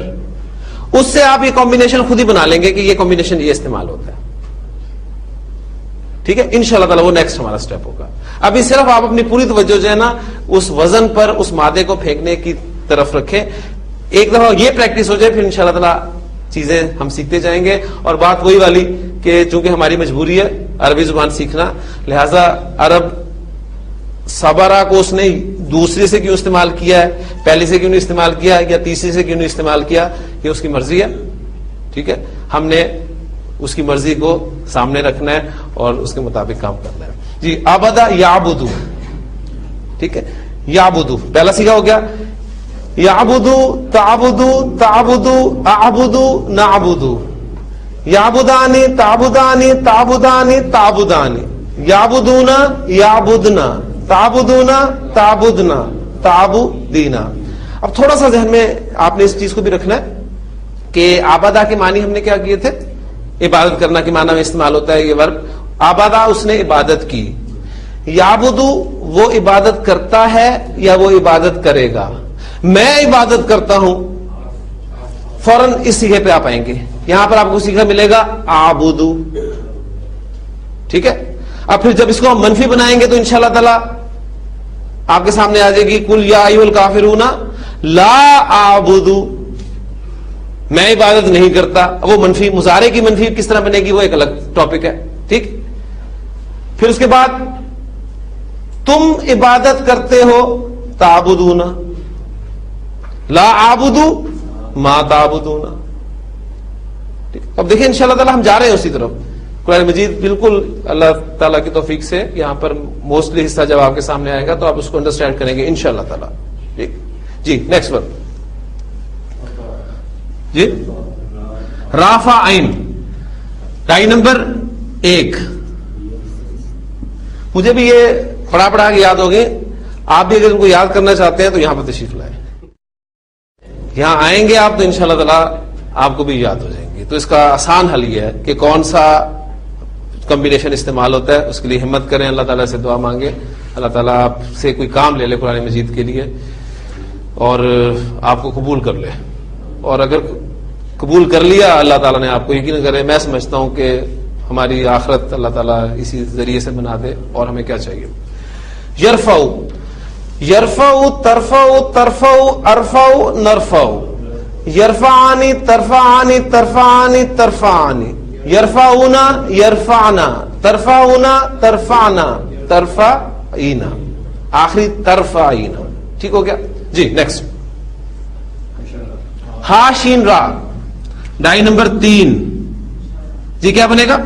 اس سے آپ یہ کمبینیشن خود ہی بنا لیں گے کہ یہ کمبینیشن یہ استعمال ہوتا ہے. ٹھیک ہے, انشاءاللہ تعالی وہ نیکسٹ ہمارا سٹیپ ہوگا. ابھی صرف آپ اپنی پوری توجہ جو ہے نا اس وزن پر, اس مادے کو پھینکنے کی طرف رکھیں. ایک دفعہ یہ پریکٹس ہو جائے پھر انشاءاللہ تعالی چیزیں ہم سیکھتے جائیں گے. اور بات وہی والی کہ چونکہ ہماری مجبوری ہے عربی زبان سیکھنا, لہذا عرب صبرا کو اس نے دوسرے سے کیوں استعمال کیا ہے, پہلے سے کیوں نہیں استعمال کیا یا تیسرے سے کیوں نہیں استعمال کیا, یہ اس کی مرضی ہے. ٹھیک ہے, ہم نے اس کی مرضی کو سامنے رکھنا ہے اور اس کے مطابق کام کرنا ہے. جی آبدا یعبدو, ٹھیک ہے, یعبدو پہلا سیکھا ہو گیا. یعبدو تعبدو تعبدو اعبدو نعبدو یعبدانی تعبدانی تعبدانی تعبدانی یعبدونا یعبدنا تعبدونا تعبدنا تعبدینا. اب تھوڑا سا ذہن میں آپ نے اس چیز کو بھی رکھنا ہے کہ آبادہ کے معنی ہم نے کیا کیے تھے؟ عبادت کرنا کے معنی میں استعمال ہوتا ہے یہ ورب. آبادہ اس نے عبادت کی. یعبدو وہ عبادت کرتا ہے یا وہ عبادت کرے گا؟ میں عبادت کرتا ہوں, فوراً اس سیکھے پہ آپ آئیں گے. یہاں پر آپ کو سیکھا ملے گا آبدو. ٹھیک ہے, اب پھر جب اس کو ہم منفی بنائیں گے تو انشاءاللہ تعالی آپ کے سامنے آ جائے گی کل یا ایھا الکافرون لا اعبد، میں عبادت نہیں کرتا. وہ منفی مضارع کی منفی کس طرح بنے گی وہ ایک الگ ٹاپک ہے. ٹھیک. پھر اس کے بعد تم عبادت کرتے ہو تعبدون، لا اعبد ما تعبدون. اب دیکھیں انشاءاللہ تعالی ہم جا رہے ہیں اسی طرف. قرآن مجید بالکل اللہ تعالیٰ کی توفیق سے یہاں پر موسٹلی حصہ جب آپ کے سامنے آئے گا تو آپ اس کو انڈرسٹینڈ کریں گے انشاءاللہ تعالیٰ. ٹھیک جی. نیکسٹ ورڈ جی رافع عین، ڈائی نمبر 1. مجھے بھی یہ پڑھا پڑھا کے یاد ہوگی. آپ بھی اگر ان کو یاد کرنا چاہتے ہیں تو یہاں پر تشریف لائیں. یہاں آئیں گے آپ تو انشاءاللہ تعالیٰ آپ کو بھی یاد ہو جائیں گے. تو اس کا آسان حل یہ ہے کہ کون سا کمبینیشن استعمال ہوتا ہے اس کے لیے ہمت کریں, اللہ تعالیٰ سے دعا مانگے, اللہ تعالیٰ آپ سے کوئی کام لے لے قرآن مجید کے لیے اور آپ کو قبول کر لے, اور اگر قبول کر لیا اللہ تعالیٰ نے آپ کو, یقین کرے میں سمجھتا ہوں کہ ہماری آخرت اللہ تعالیٰ اسی ذریعے سے بنا دے. اور ہمیں کیا چاہیے؟ یرفع, یرفع ترفع ترفع ارفع نرفع, یرفعانی ترفعانی ترفعانی ترفعانی, یرفعون یرفعنا ترفعون ترفعنا ترفعینا, آخری ترفعینا. ٹھیک ہو گیا جی. نیکسٹ ہا شین را, ڈائی نمبر 3 جی. کیا بنے گا؟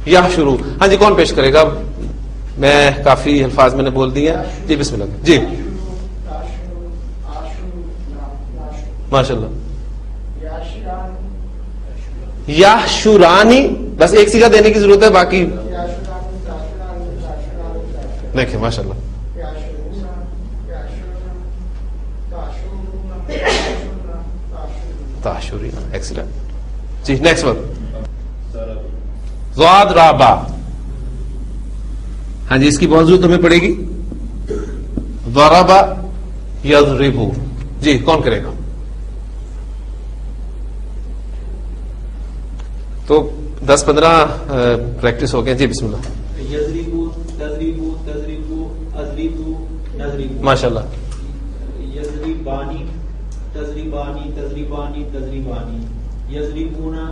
یا شروع. ہاں جی, کون پیش کرے گا؟ میں کافی الفاظ میں نے بول دیے ہیں جی. بسم اللہ جی. ماشاء اللہ. یا شورانی, بس ایک سیگا دینے کی ضرورت ہے, باقی دیکھیں ماشاء اللہ. تاشورینا, ایکسیلنٹ جی. نیکسٹ ورڈ ضاد را با. ہاں جی, اس کی موضوع تمہیں پڑے گی. ضرب یضرب جی. کون کرے گا؟ تو 10-15 پریکٹس ہو گئے جی. بسم اللہ. یضربو تضربو تضربو اضربو نضربو. ماشاء اللہ. یضربانی تضربانی تضربانی تضربانی, یضربونا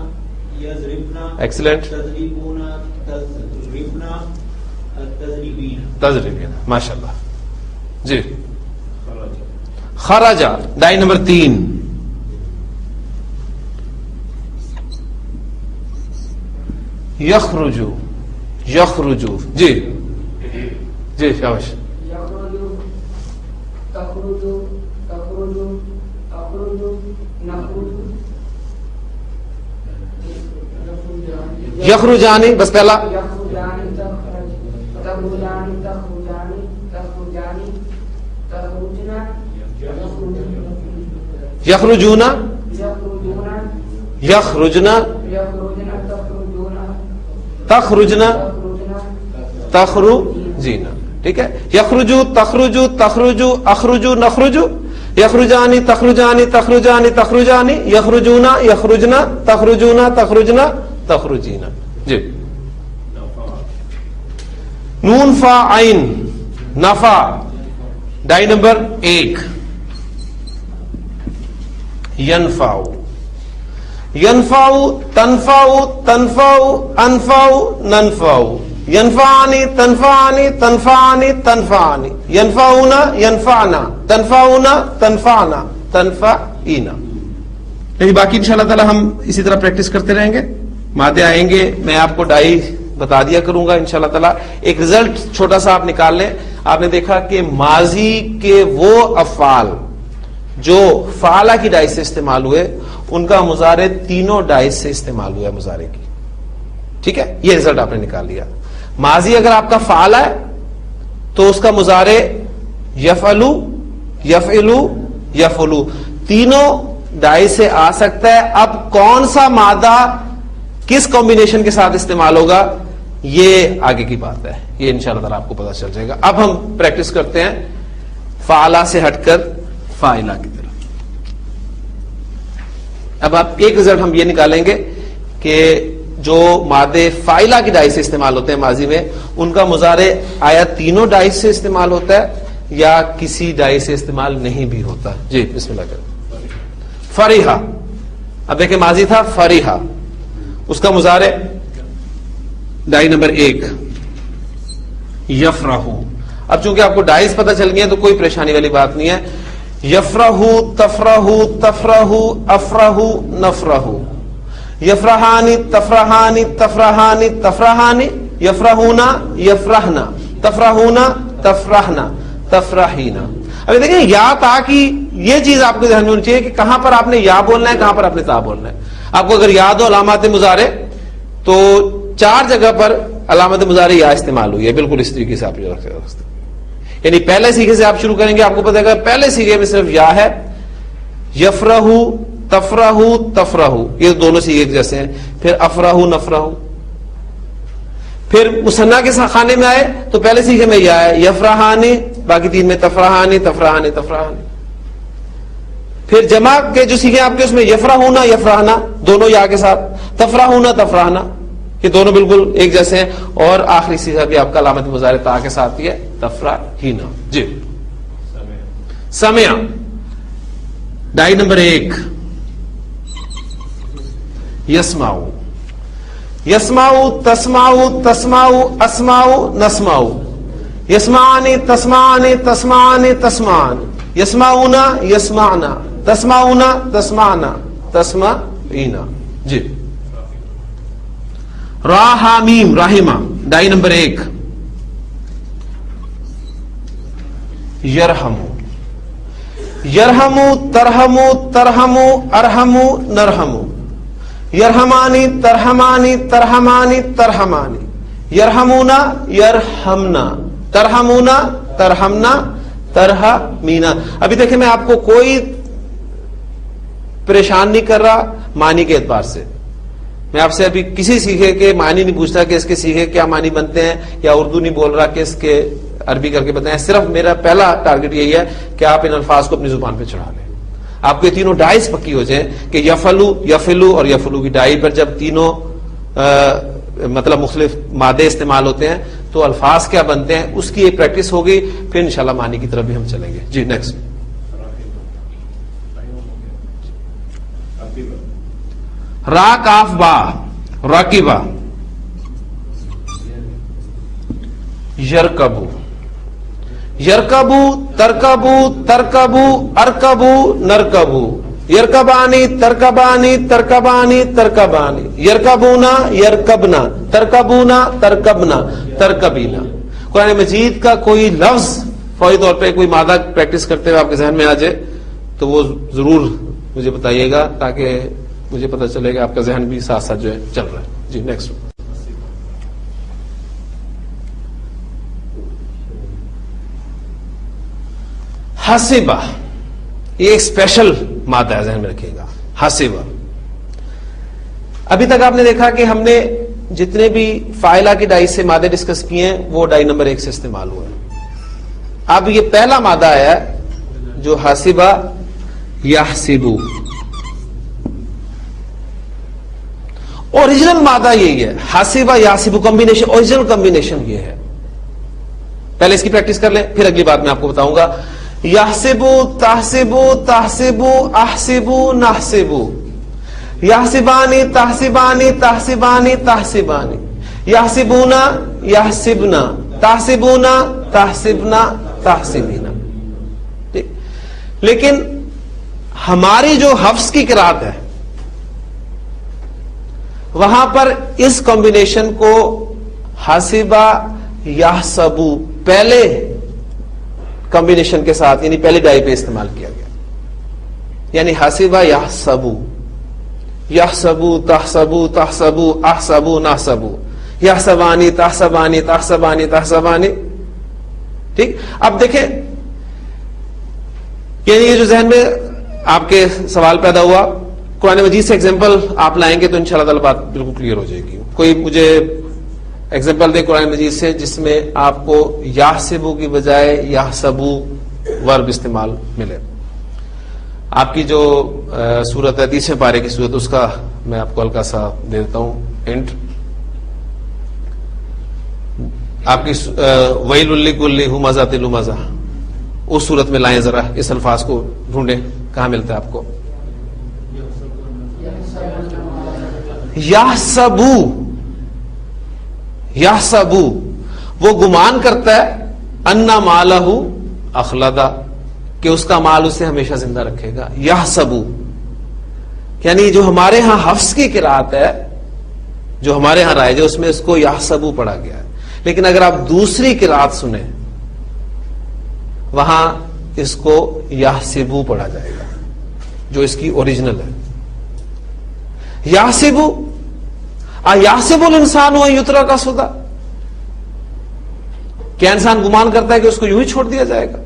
یضربنا ایکسلنٹ. تضربونا تضربنا تضربین تضربین. ماشاء اللہ جی. خرجا, ڈائی نمبر 3. یخرجو یخرجو جی جی. شاباش. یخرجو تخرجو تخرجو اخرجو نخرجو. یخرجانی, بس پہلا. یخرجانی تخرجانی تخرجانی تخرجانی تخرجنا یخرجونا یخرجونا یخرجنا یخرجنا تخرجونا تخرجنا تخرجنا تخرجینا. ٹھیک ہے. یخرجو تخرجو تخرجو اخرجو نخرجو, یخرجانی تخرجانی تخرجانی تخرجانی, یخرجونا یخرجنا تخرجونا تخرجنا تخرجینا جی. نون فا عین نفع, ڈائی نمبر 1. ینفع ینفع تنفع تنفع انفع ننفع, ینفعانی تنفعانی تنفعانی تنفعانی, ینفعون ینفعنا تنفعون تنفعنا تنفعینا. یعنی باقی انشاءاللہ تعالی ہم اسی طرح پریکٹس کرتے رہیں گے. مادے آئیں گے, میں آپ کو ڈائی بتا دیا کروں گا انشاءاللہ تعالی. ایک رزلٹ چھوٹا سا آپ نکال لیں. آپ نے دیکھا کہ ماضی کے وہ افعال جو فعلہ کی ڈائی سے استعمال ہوئے ان کا مضارع تینوں ڈائی سے استعمال ہوا ہے مضارع کی. ٹھیک ہے, یہ رزلٹ آپ نے نکال لیا. ماضی اگر آپ کا فعل ہے تو اس کا مضارع یفعلو یفعلو یفعلو تینوں ڈائی سے آ سکتا ہے. اب کون سا مادہ کس کمبینیشن کے ساتھ استعمال ہوگا یہ آگے کی بات ہے, یہ انشاءاللہ تعالی آپ کو پتا چل جائے گا. اب ہم پریکٹس کرتے ہیں فعلہ سے ہٹ کر فاعلہ کی طرف. اب آپ ایک رزلٹ ہم یہ نکالیں گے کہ جو مادے فائلہ کی ڈائی سے استعمال ہوتے ہیں ماضی میں، ان کا مضارع آیا تینوں ڈائی سے استعمال ہوتا ہے یا کسی ڈائی سے استعمال نہیں بھی ہوتا؟ جی بسم اللہ کریں. فریحا، اب دیکھیں ماضی تھا فریحا، اس کا مضارع ڈائی نمبر 1 یفرحو. اب چونکہ آپ کو ڈائز پتہ چل گئی ہیں تو کوئی پریشانی والی بات نہیں ہے. یفرحو تفرحو تفرحو افرحو نفرحو، یفرحانی تفرحانی تفرحانی تفرحانی، یفرحونا یفرحنا، تفرحونا تفرحنا تفرحینا. ابھی دیکھیں یا تا کی یہ چیز آپ کو ذہن میں ہونی چاہیے کہ کہاں پر آپ نے یا بولنا ہے، کہاں پر آپ نے تا بولنا ہے. آپ کو اگر یاد ہو علامات مضارع تو 4 جگہ پر علامت مضارع یا استعمال ہوئی ہے، بالکل اس طریقے سے آپ یہ رکھ سکتے ہیں. یعنی پہلے سیغے سے آپ شروع کریں گے، آپ کو پتہ ہے کہ پہلے سیغے میں صرف یا ہے. یفرحو تفرحو تفرحو، یہ دونوں سیغے جیسے ہیں. پھر افرحو نفرحو. پھر مثنیٰ کے خانے میں آئے تو پہلے سیغے میں یا ہے یفرحانی، باقی 3 میں تفرحانی تفرحانی تفرحانی. پھر جمع کے جو سیغے آپ کے اس میں یفرحونا یفرحنا، دونوں یا کے ساتھ، تفرحونا تفرحنا، یہ دونوں بالکل ایک جیسے ہیں. اور آخری سیغہ بھی آپ کا علامت مضارع تا کے ساتھ ہی ہے، تفرحینا. جی سمع، ڈائی نمبر 1 یسمعو. یسمعو تسمعو تسمعو اسمعو نسمعو، یسمعانی تسمعانی تسمعانی تسمعان، یسمعونا یسمعنا، تسمعونا تسمعنا تسمعینا. جی را حامیم راہما، ڈائی نمبر 1 یرحمو. یرحمو ترحمو ترحمو ارحمو نرحمو، یرحمانی ترحمانی ترحمانی ترحمانی، یرحمونا یرحمنا، ترحمونا ترحمنا ترحمینا. ابھی دیکھیں میں آپ کو کوئی پریشان نہیں کر رہا معنی کے اعتبار سے. میں آپ سے ابھی کسی سیغے کے معنی نہیں پوچھتا کہ اس کے سیغے کیا معنی بنتے ہیں، یا اردو نہیں بول رہا کہ اس کے عربی کر کے بتائیں. صرف میرا پہلا ٹارگٹ یہی ہے کہ آپ ان الفاظ کو اپنی زبان پہ چڑھا لیں. آپ کو یہ تینوں ڈائز پکی ہو جائیں کہ یفلو یفلو اور یفلو کی ڈائی پر جب تینوں مطلب مختلف مادے استعمال ہوتے ہیں تو الفاظ کیا بنتے ہیں، اس کی ایک پریکٹس ہوگی. پھر انشاءاللہ معنی کی طرف بھی ہم چلیں گے. جی نیکسٹ. را کاف با راکبا، یرکبو. یرکبو ترکبو ترکبو ارکبو نرکبو، یرکبانی ترکبانی ترکبانی ترکبانی، یرکبونا یرکبنا، ترکبونا ترکبنا ترکبینا. قرآن مجید کا کوئی لفظ فوری طور پہ کوئی مادہ پریکٹس کرتے ہوئے آپ کے ذہن میں آ جائے تو وہ ضرور مجھے بتائیے گا تاکہ مجھے پتہ چلے گا آپ کا ذہن بھی ساتھ ساتھ جو ہے چل رہا ہے. جی نیکسٹ. حسبہ، یہ ایک اسپیشل مادہ ہے، ذہن میں رکھیے گا. حسبہ. ابھی تک آپ نے دیکھا کہ ہم نے جتنے بھی فائلہ کی ڈائی سے مادے ڈسکس کیے ہیں وہ ڈائی نمبر 1 سے استعمال ہوئے. اب یہ پہلا مادہ آیا ہے جو حسبہ یحسبو. اوریجنل مادہ یہی ہے، حسبہ یحسبو کمبینیشن، اوریجنل کمبینیشن یہ ہے. پہلے اس کی پریکٹس کر لیں، پھر اگلی بات میں آپ کو بتاؤں گا. یحسبو تحسبو تحسبو احسبو نحسبو، یحسبانی تحسبانی تحسبانی تحسبانی، یحسبونا یحسبنا، تحسبونا تحسبنا تحسبینا. ٹھیک. لیکن ہماری جو حفظ کی قرات ہے وہاں پر اس کمبینیشن کو حسبہ یحسبو پہلے کمبینیشن کے ساتھ یعنی پہلے ڈائی پہ استعمال کیا گیا. یعنی حسبہ یحسبو، یحسبو تحسبو تحسبو احسبو نحسبو، یحسبانی تحسبانی تحسبانی تحسبانی. ٹھیک. اب دیکھیں یعنی یہ جو ذہن میں آپ کے سوال پیدا ہوا، قرآن مجید سے ایگزامپل آپ لائیں گے تو انشاءاللہ تعالی بات بالکل کلیئر ہو جائے گی. کوئی مجھے ایگزامپل دے قرآن مجید سے جس میں آپ کو یحسبو کی بجائے یحسبو ورب استعمال ملے. آپ کی جو سورت ہے 30 پارے کی سورت، اس کا میں آپ کو ہلکا سا دے دیتا ہوں. انٹ آپ کی ویل لکل ہمزہ لمزہ اس صورت میں لائیں، ذرا اس الفاظ کو ڈھونڈیں کہاں ملتا ہے آپ کو. یحسبو، یحسبو وہ گمان کرتا ہے، انا مالہ اخلدا کہ اس کا مال اسے ہمیشہ زندہ رکھے گا. یحسبو یعنی جو ہمارے ہاں حفظ کی قرات ہے، جو ہمارے ہاں رائج ہے، اس میں اس کو یحسبو پڑھا گیا ہے. لیکن اگر آپ دوسری قرات سنیں وہاں اس کو یحسبو پڑھا جائے گا، جو اس کی اوریجنل ہے. یحسبو یحسب الانسان و یترک کا سدا، کیا انسان گمان کرتا ہے کہ اس کو یوں ہی چھوڑ دیا جائے گا.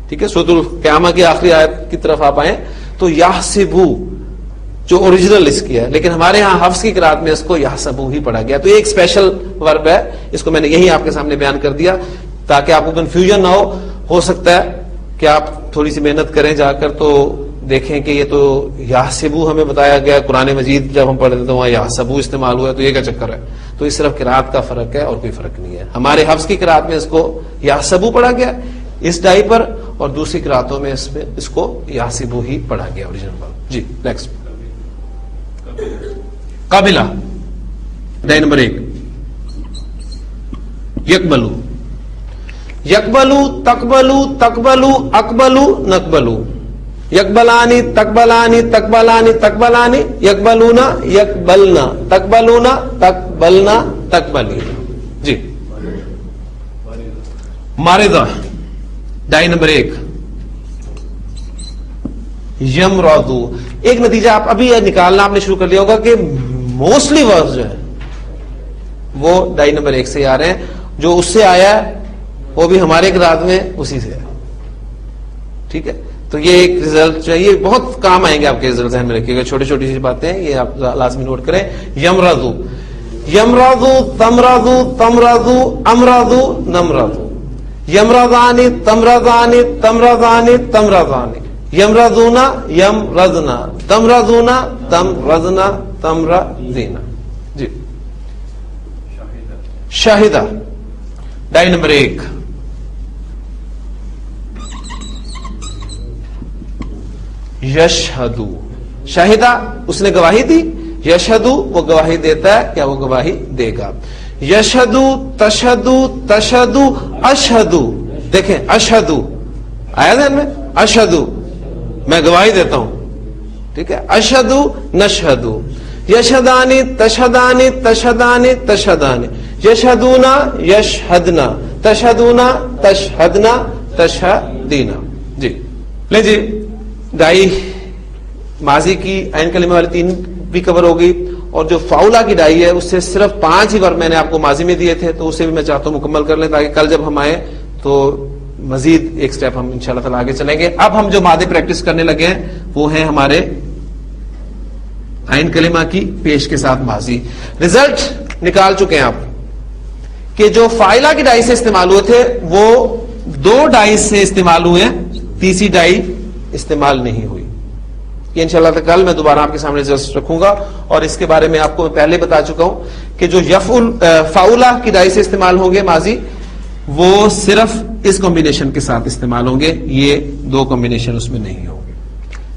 ٹھیک ہے، سورۃ القیامہ کی آخری آیت کی طرف آپ آئیں تو یحسبو جو اوریجنل اس کی ہے، لیکن ہمارے ہاں حفظ کی قرات میں اس کو یحسبو ہی پڑھا گیا. تو یہ ایک اسپیشل ورب ہے، اس کو میں نے یہی آپ کے سامنے بیان کر دیا تاکہ آپ کو کنفیوژن نہ ہو سکتا ہے کہ آپ تھوڑی سی محنت کریں جا کر تو دیکھیں کہ یہ تو یحسبو ہمیں بتایا گیا قرآن مجید جب ہم پڑھتے ہیں تو وہاں یحسبو استعمال ہوا ہے، تو یہ کیا چکر ہے. تو یہ صرف قرات کا فرق ہے اور کوئی فرق نہیں ہے. ہمارے حفظ کی قرات میں اس کو یحسبو پڑھا گیا اس ڈائی پر، اور دوسری قراتوں میں اس کو یحسبو ہی پڑھا گیا اوریجنل پر. جی نیکسٹ. قابلہ ڈائی نمبر 1. یقبلو، یقبلو تقبلو تقبلو اقبلو نقبلو. یقبلانی تقبلانی تقبلانی تقبلانی یقبلونا یقبلنا تقبلونا تقبلنا تقبلینا. جی ماردہ ڈائی نمبر 1. یمرادو. ایک نتیجہ آپ ابھی نکالنا آپ نے شروع کر لیا ہوگا کہ موسٹلی ورڈ جو ہے وہ ڈائی نمبر 1 سے آ رہے ہیں، جو اس سے آیا ہے وہ بھی ہمارے قرات میں اسی سے ہے. ٹھیک ہے، تو یہ ایک ریزلٹ چاہیے، بہت کام آئیں گے آپ کے ریزلٹ ذہن میں رکھیے گا. چھوٹی چھوٹی سی باتیں ہیں، یہ آپ لازمی نوٹ کریں. یمرادو، یمرادو تمرادو تمرادو امرادو نمرادو. یمرادانی تمرادانی تمرادانی تمرادانی. یمرادونا یمردنا تمرادونا تمردنا تمردینا. جی شاہدہ ڈائی نمبر 1. یشہدو، شاہدہ اس نے گواہی دی، یشہدو وہ گواہی دیتا ہے یا وہ گواہی دے گا. یشہدو تشہدو تشہدو اشہدو. دیکھیں اشہدو آیا ذہن میں، اشہدو میں گواہی دیتا ہوں. ٹھیک ہے، اشہدو نشہدو. یشہدانی تشہدانی تشہدانی تشہدانی. یشہدونا یشہدنا تشہدونا تشہدنا تشہدینا. جی لے جی ڈائی ماضی کی عین کلمہ والی 3 بھی کور ہو گئی، اور جو فاؤلہ کی ڈائی ہے اس سے صرف 5 ہی ورب میں نے آپ کو ماضی میں دیے تھے، تو اسے بھی میں چاہتا ہوں مکمل کر لیں تاکہ کل جب ہم آئے تو مزید ایک سٹیپ ہم انشاءاللہ تعالی آگے چلیں گے. اب ہم جو ماضی پریکٹس کرنے لگے ہیں وہ ہیں ہمارے عین کلمہ کی پیش کے ساتھ ماضی. رزلٹ نکال چکے ہیں آپ کہ جو فائلہ کی ڈائی سے استعمال ہوئے تھے وہ 2 ڈائی سے استعمال ہوئے ہیں، تیسری ڈائی استعمال نہیں ہوئی. یہ انشاءاللہ کل میں دوبارہ آپ کے سامنے رزلٹ رکھوں گا، اور اس کے بارے میں آپ کو پہلے بتا چکا ہوں کہ جو فاؤلہ کی ڈائی سے استعمال ہوں گے ماضی وہ صرف اس کمبینیشن کے ساتھ استعمال ہوں گے، یہ 2 کمبینیشن اس میں نہیں ہوں گے.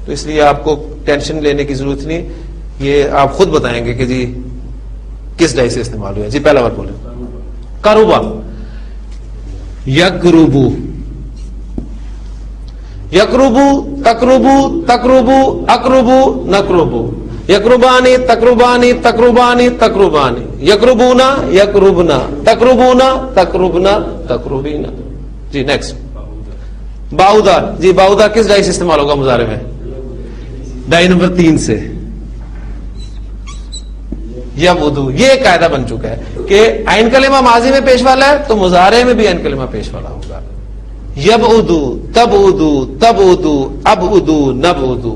تو اس لیے آپ کو ٹینشن لینے کی ضرورت نہیں، یہ آپ خود بتائیں گے کہ جی کس ڈائی سے استعمال ہوئے. جی پہلا بار بولیں. قربا، یقربو، یقربو تقربو تقربو اقربو نقربو. یقربانی تقربانی تقربانی تقربانی. یقربونا یقربنا تقربونا تقربنا تقربینا. جی نیکسٹ. باؤدا. جی باؤدا کس ڈائی سے استعمال ہوگا مضارع میں؟ ڈائی نمبر 3 سے. یبعدو، یہ ایک قاعدہ بن چکا ہے کہ عین کلمہ ماضی میں پیش والا ہے تو مضارع میں بھی عین کلمہ پیش والا ہوگا. یبعدو تبعدو تبعدو ابعدو نبعدو.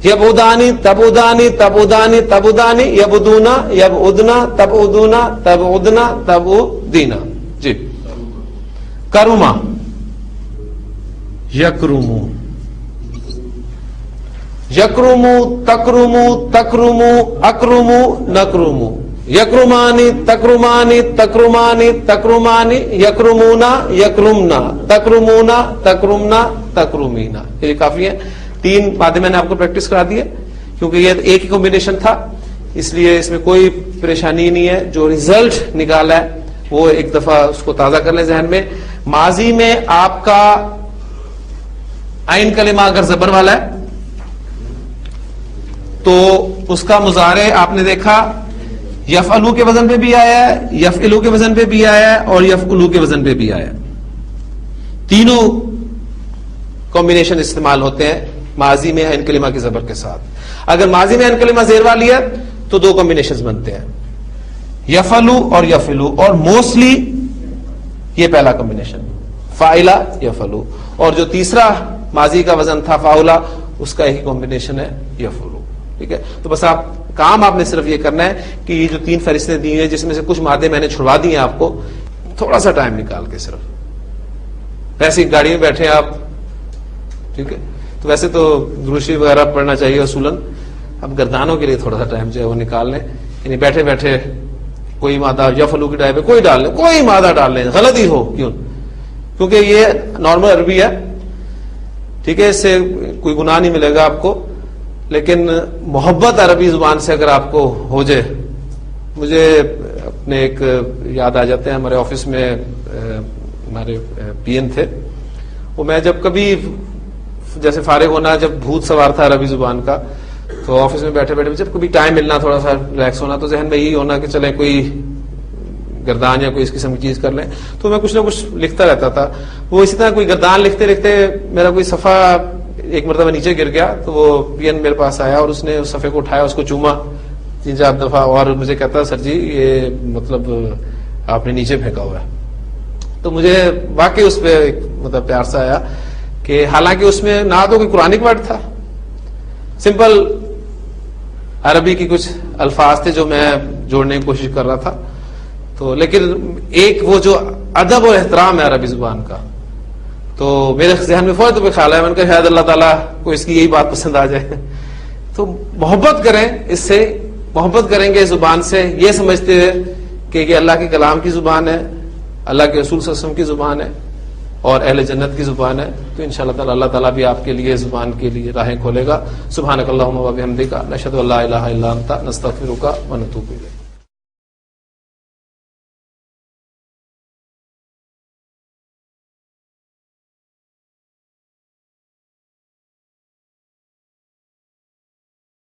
یبعدانی تبعدانی تبعدانی تبعدانی. یبعدونا یبعدنا تبعدونا تبعدنا تبعدینا. جی کرما، یکرمو. یکرمو تکرمو تکرمو اکرمو نکرمو یکرمانی تکرمانی تکرمانی تکرمانی یکرمونا یکرمنا تکرمونا تکرمنا تکرمینا. یہ کافی ہے. 3 باتیں میں نے آپ کو پریکٹس کرا دی ہے کیونکہ یہ ایک ہی کمبینیشن تھا, اس لیے اس میں کوئی پریشانی نہیں ہے. جو ریزلٹ نکالا ہے وہ ایک دفعہ اس کو تازہ کر لیں ذہن میں. ماضی میں آپ کا عین کلمہ اگر زبر والا ہے تو اس کا مضارع آپ نے دیکھا یفعلو کے وزن پہ بھی آیا ہے, یفعلو کے وزن پہ بھی آیا ہے اور یفعلو کے وزن پہ بھی آیا ہے. تینوں کمبینیشن استعمال ہوتے ہیں ماضی میں عین کلمہ کی زبر کے ساتھ. اگر ماضی میں عین کلمہ زیر والی ہے تو 2 کمبینیشنز بنتے ہیں, یفعلو اور یفعلو, اور موسٹلی یہ پہلا کمبینیشن فاعلہ یفعلو, اور جو تیسرا ماضی کا وزن تھا فاعلہ اس کا ایک کمبینیشن ہے یفعلو. ٹھیک ہے, تو بس کام آپ نے صرف یہ کرنا ہے کہ یہ جو 3 فہرستیں دی ہیں جس میں سے کچھ مادے میں نے چھڑوا دی ہیں آپ کو, تھوڑا سا ٹائم نکال کے صرف ایسی گاڑی میں بیٹھے آپ, ٹھیک ہے, تو ویسے تو دروشی وغیرہ پڑھنا چاہیے اصولاً, اب گردانوں کے لیے تھوڑا سا ٹائم جو ہے وہ نکال لیں. یعنی بیٹھے بیٹھے کوئی مادہ یفعلو کی ٹائپ ہے کوئی ڈال لیں, کوئی مادہ ڈال لیں, غلط ہی ہو کیوں, کیونکہ یہ نارمل عربی ہے. ٹھیک ہے, اس سے کوئی گناہ نہیں ملے گا آپ کو, لیکن محبت عربی زبان سے اگر آپ کو ہو جائے. مجھے اپنے ایک یاد آ جاتے ہیں, ہمارے آفس میں ہمارے پی این تھے, وہ میں جب کبھی جیسے فارغ ہونا, جب بھوت سوار تھا عربی زبان کا, تو آفس میں بیٹھے بیٹھے جب کبھی ٹائم ملنا تھوڑا سا ریلیکس ہونا تو ذہن میں یہی ہونا کہ چلیں کوئی گردان یا کوئی اس قسم کی چیز کر لیں. تو میں کچھ نہ کچھ لکھتا رہتا تھا. وہ اسی طرح کوئی گردان لکھتے لکھتے میرا کوئی صفحہ ایک مرتبہ نیچے گر گیا, تو وہ پی این میرے پاس آیا اور اس نے اس صفحے کو اٹھایا, اس کو چوما 3-4 دفعہ, اور مجھے کہتا سر جی یہ مطلب آپ نے نیچے پھینکا ہوا ہے. تو مجھے واقعی اس پہ مطلب پیار سا آیا کہ حالانکہ اس میں نہ تو کوئی قرآنک ورڈ تھا, سمپل عربی کی کچھ الفاظ تھے جو میں جوڑنے کی کوشش کر رہا تھا, تو لیکن ایک وہ جو ادب اور احترام ہے عربی زبان کا, تو میرے ذہن میں فوراً تو کوئی خیال ہے, میں نے کہا شاید اللہ تعالیٰ کو اس کی یہی بات پسند آ جائے. تو محبت کریں اس سے, محبت کریں گے زبان سے, یہ سمجھتے ہوئے کہ یہ اللہ کے کلام کی زبان ہے, اللہ کے رسول صلی اللہ علیہ وسلم کی زبان ہے اور اہل جنت کی زبان ہے, تو انشاءاللہ تعالی اللہ تعالیٰ بھی آپ کے لیے زبان کے لیے راہیں کھولے گا. سبحانک اللہم و بحمدک نشہد ان لا الہ الا انت نستغفرک و نتوب الیک.